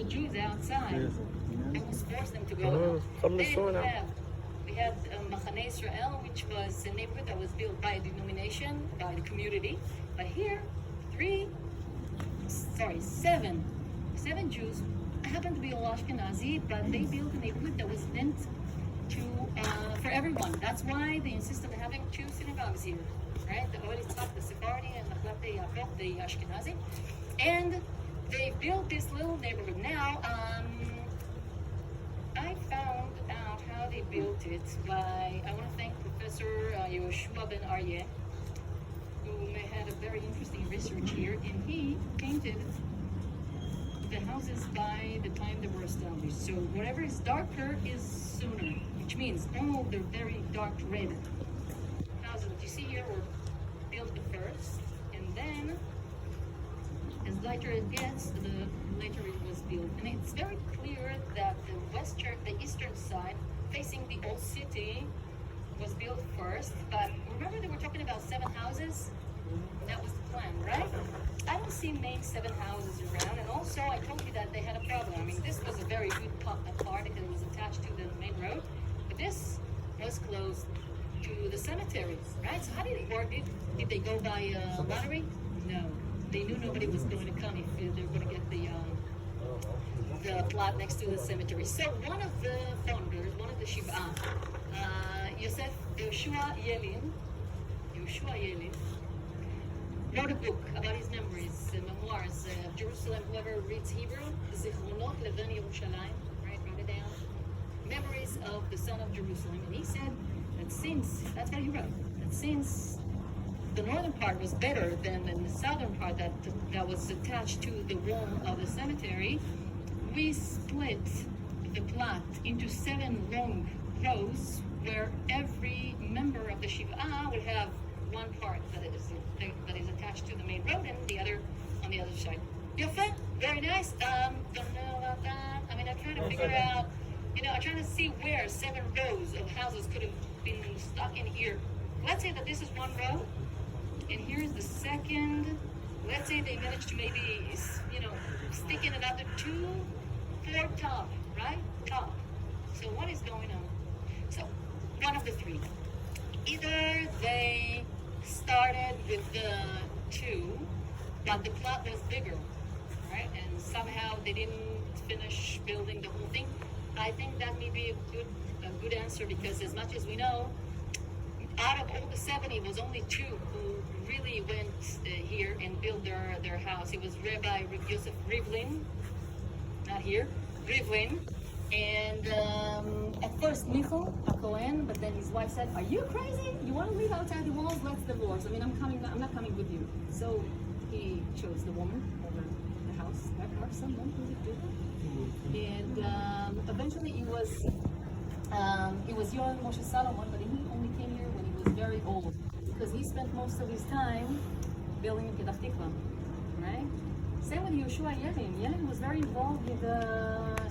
Jews outside. Yes. Almost forced them to go. Come to Then store now. we had Machane Israel, which was a neighborhood that was built by a denomination, by the community. But here, seven Jews happened to be all Ashkenazi, but they built a neighborhood that was meant to for everyone. That's why they insisted on having two synagogues here, right? The Oel Yitzhak, the Sephardi, and the Ashkenazi. And they built this little neighborhood. Now, I found out how they built it by, I want to thank Professor Yoshua Ben Aryeh, who had a very interesting research here, and he painted the houses by the time they were established. So whatever is darker is sooner, which means all the very dark red houses that you see here were built first, and then as lighter it gets, the later it was built. And it's very clear that the eastern side, facing the old city, was built first. But remember they were talking about 7 houses? That was the plan, right? I don't see main 7 houses around. And also, I told you that they had a problem. I mean, this was a very good part because it was attached to the main road. But this was close to the cemetery, right? So how did it work? Did they go by lottery? No. They knew nobody was going to come if they were going to get the plot next to the cemetery. So one of the founders, one of the Shiva, Yoshua Yelin, wrote a book about his memories, memoirs of Jerusalem. Whoever reads Hebrew, Zichronot Leven Yerushalayim, right? Wrote it down. Memories of the son of Jerusalem. And he said that since, that's what he wrote, that since the northern part was better than the southern part that was attached to the wall of the cemetery, we split the plot into 7 long rows where every member of the Shiva would have one part that is attached to the main road and the other on the other side. Yafa, very nice. Don't know about that. I mean, I'm trying to figure out, I'm trying to see where 7 rows of houses could have been stuck in here. Let's say that this is one row, and here's the second. Let's say they managed to maybe, stick in another 2 for top, right? Top. So what is going on? So, one of the 3. Either they started with the 2, but the plot was bigger, right? And somehow they didn't finish building the whole thing. I think that may be a good answer, because as much as we know, out of all the 7, it was only 2 who really went here and built their house. It was Rabbi Yosef Rivlin, not here, Rivlin, and at first Michael, a Kohen, but then his wife said, "Are you crazy? You want to live outside the walls? Let's divorce. I mean, I'm not coming with you." So he chose the woman over the house. There are someone who would do that. And eventually it was Yoel Moshe Salomon, but he only came here when he was very old, because he spent most of his time building in Petah Tikva, right? Same with Yoshua Yelin. Yelin was very involved with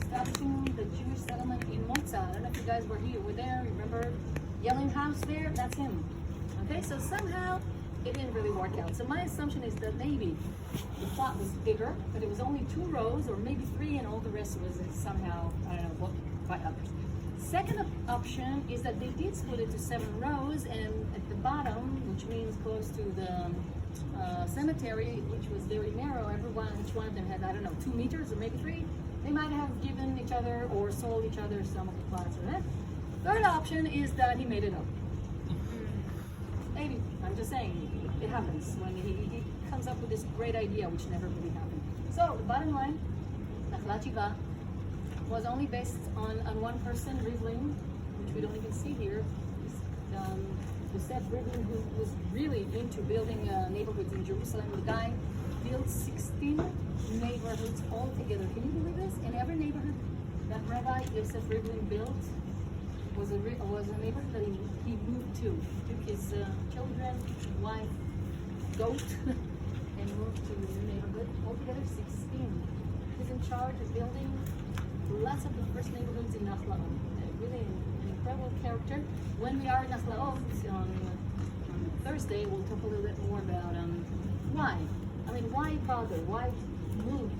establishing the Jewish settlement in Motza. I don't know if you guys were there. Remember Yelin house there? That's him. Okay, so somehow it didn't really work out. So my assumption is that maybe the plot was bigger, but it was only 2 rows, or maybe 3, and all the rest was somehow, I don't know, booked by others. Second option is that they did split it to 7 rows, and at the bottom, which means close to the cemetery, which was very narrow, each one of them had, I don't know, 2 meters or maybe 3. They might have given each other or sold each other some of the plots of that. Third option is that he made it up. Maybe, I'm just saying, it happens when he comes up with this great idea, which never really happened. So the bottom line, Nachlat Shiva was only based on one person, Rivlin, which we don't even see here. Yosef Rivlin, who was really into building neighborhoods in Jerusalem. The guy built 16 neighborhoods all together. Can you believe this? In every neighborhood that Rabbi Yosef Rivlin built was a neighborhood that he moved to. He took his children, wife, goat, and moved to the new neighborhood. Altogether 16. He's in charge of building lots of the first neighborhoods in Nachlaot. Really an incredible character. When we are in Nachlaot on Thursday, we'll talk a little bit more about why. I mean, why bother? Why move?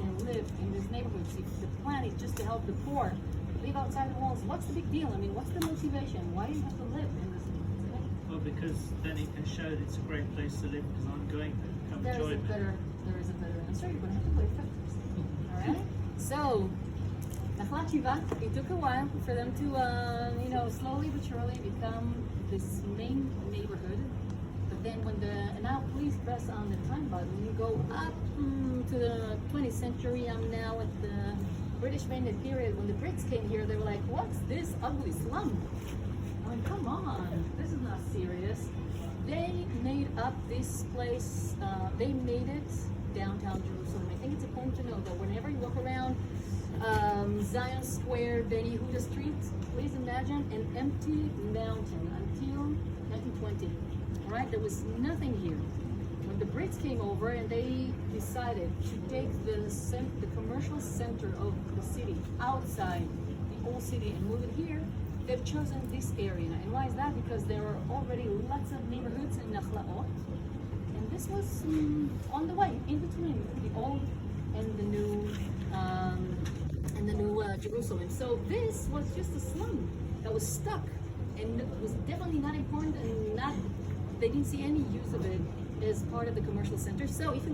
And live in these neighborhoods, if the plan is just to help the poor live outside the walls, what's the big deal? I mean, what's the motivation? Why do you have to live in this? Well, because then it can show that it's a great place to live because I'm going there. Come join me. There is a better answer. You're going to have to wait first. All right. So, Nachlat Shiva, it took a while for them to, slowly but surely become this main neighborhood. But then now please press on the time button. You go up to the 20th century. I'm now at the British Mandate period. When the Brits came here, they were like, what's this ugly slum? I mean, come on, this is not serious. They made up this place, they made it downtown Jerusalem. I think it's important to know that whenever you walk around Zion Square, Ben Yehuda Street, please imagine an empty mountain until 1920. All right, there was nothing here. When the Brits came over and they decided to take the commercial center of the city outside the old city and move it here, they've chosen this area. And why is that? Because there are already lots of neighborhoods in Nachlaot, and this was on the way, in between the old and the new Jerusalem. So this was just a slum that was stuck and was definitely not important, and they didn't see any use of it as part of the commercial center. So if you